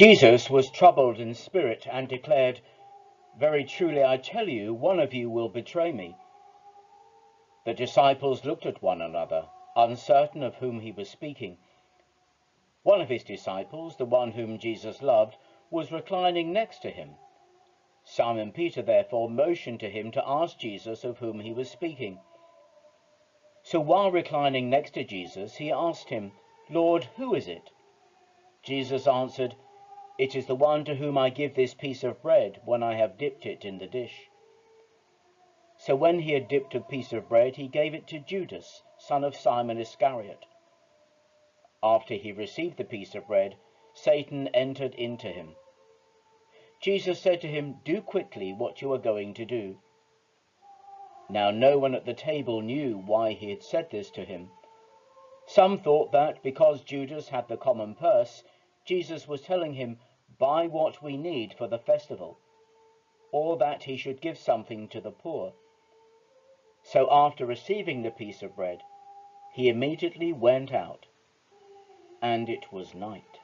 Jesus was troubled in spirit and declared, "Very truly I tell you, one of you will betray me." The disciples looked at one another, uncertain of whom he was speaking. One of his disciples, the one whom Jesus loved, was reclining next to him. Simon Peter therefore motioned to him to ask Jesus of whom he was speaking. So while reclining next to Jesus, he asked him, "Lord, who is it?" Jesus answered, "It is the one to whom I give this piece of bread when I have dipped it in the dish." So when he had dipped a piece of bread, he gave it to Judas, son of Simon Iscariot. After he received the piece of bread, Satan entered into him. Jesus said to him, "Do quickly what you are going to do." Now no one at the table knew why he had said this to him. Some thought that because Judas had the common purse, Jesus was telling him, "Buy what we need for the festival," or that he should give something to the poor. So after receiving the piece of bread, he immediately went out, and it was night.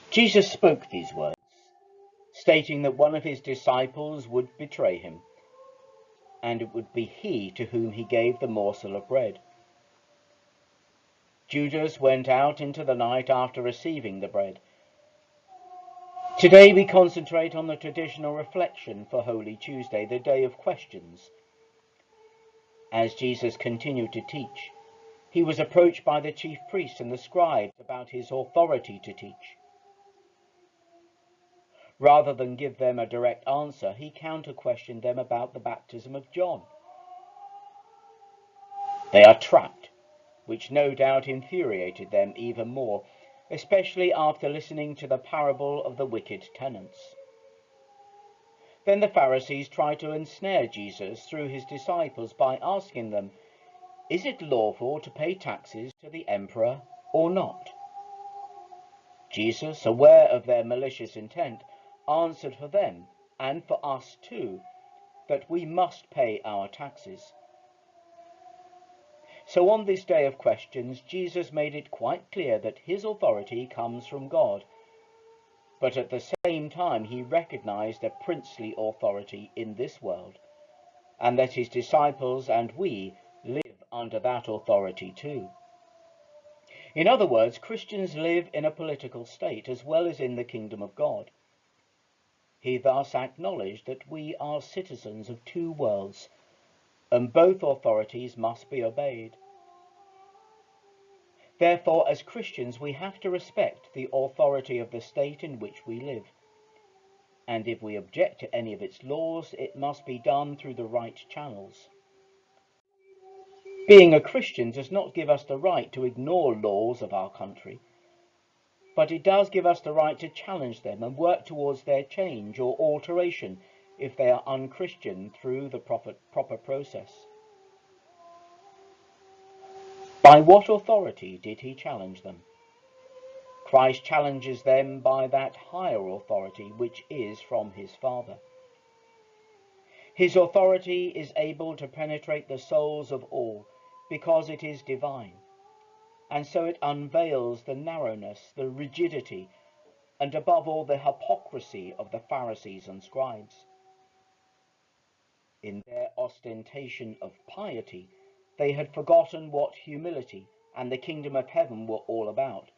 Jesus spoke these words, stating that one of his disciples would betray him, and it would be he to whom he gave the morsel of bread. Judas went out into the night after receiving the bread. Today we concentrate on the traditional reflection for Holy Tuesday, the day of questions. As Jesus continued to teach, he was approached by the chief priests and the scribes about his authority to teach. Rather than give them a direct answer, he counter-questioned them about the baptism of John. They are trapped, which no doubt infuriated them even more, especially after listening to the parable of the wicked tenants. Then the Pharisees tried to ensnare Jesus through his disciples by asking them, "Is it lawful to pay taxes to the emperor or not?" Jesus, aware of their malicious intent, answered for them, and for us too, that we must pay our taxes. So on this day of questions, Jesus made it quite clear that his authority comes from God, but at the same time he recognized a princely authority in this world, and that his disciples and we live under that authority too. In other words, Christians live in a political state as well as in the kingdom of God. He thus acknowledged that we are citizens of two worlds, and both authorities must be obeyed. Therefore, as Christians, we have to respect the authority of the state in which we live. And if we object to any of its laws, it must be done through the right channels. Being a Christian does not give us the right to ignore laws of our country, but it does give us the right to challenge them and work towards their change or alteration if they are unchristian through the proper process. By what authority did he challenge them? Christ challenges them by that higher authority which is from his Father. His authority is able to penetrate the souls of all because it is divine, and so it unveils the narrowness, the rigidity, and above all the hypocrisy of the Pharisees and scribes. In their ostentation of piety, they had forgotten what humility and the kingdom of heaven were all about.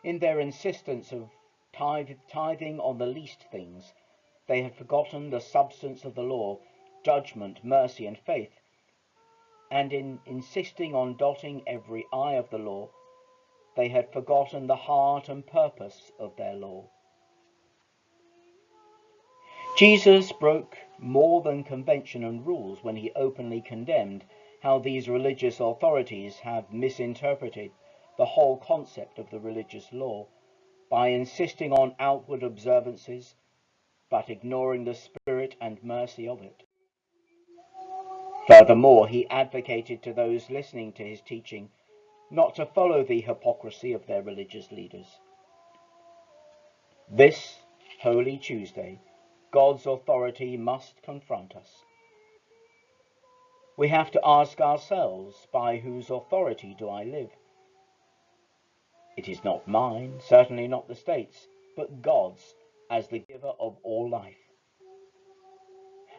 In their insistence of tithing on the least things, they had forgotten the substance of the law, judgment, mercy, and faith. And in insisting on dotting every I of the law, they had forgotten the heart and purpose of their law. Jesus broke more than convention and rules when he openly condemned how these religious authorities have misinterpreted the whole concept of the religious law by insisting on outward observances but ignoring the spirit and mercy of it. Furthermore, he advocated to those listening to his teaching not to follow the hypocrisy of their religious leaders. This Holy Tuesday, God's authority must confront us. We have to ask ourselves, by whose authority do I live? It is not mine, certainly not the state's, but God's, as the giver of all life.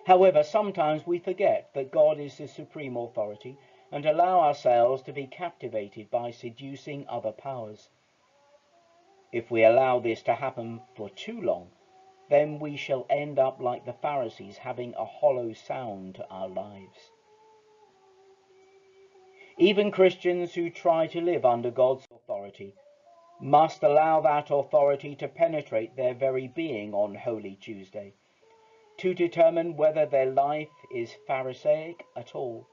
However, sometimes we forget that God is the supreme authority and allow ourselves to be captivated by seducing other powers. If we allow this to happen for too long, then we shall end up like the Pharisees, having a hollow sound to our lives. Even Christians who try to live under God's authority must allow that authority to penetrate their very being on Holy Tuesday, to determine whether their life is Pharisaic at all.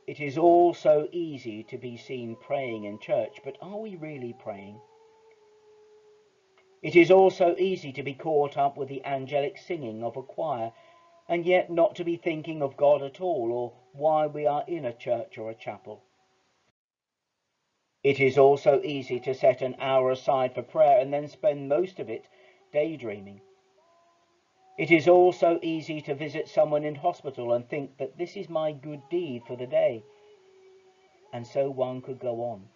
It is all so easy to be seen praying in church, but are we really praying? It is also easy to be caught up with the angelic singing of a choir, and yet not to be thinking of God at all, or why we are in a church or a chapel. It is also easy to set an hour aside for prayer and then spend most of it daydreaming. It is also easy to visit someone in hospital and think that this is my good deed for the day. And so one could go on.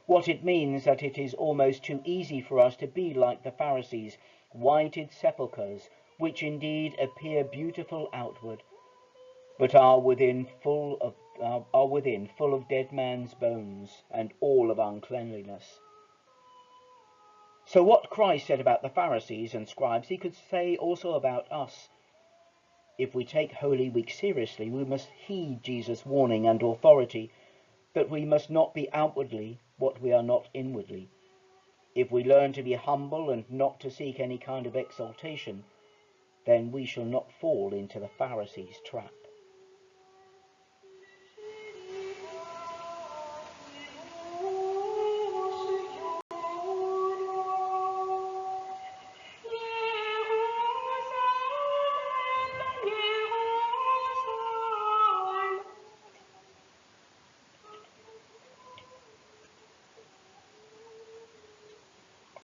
What it means that it is almost too easy for us to be like the Pharisees, whited sepulchres, which indeed appear beautiful outward, but are within full of dead man's bones and all of uncleanliness. So what Christ said about the Pharisees and scribes, he could say also about us. If we take Holy Week seriously, we must heed Jesus' warning and authority that we must not be outwardly what we are not inwardly. If we learn to be humble and not to seek any kind of exaltation, then we shall not fall into the Pharisees' trap.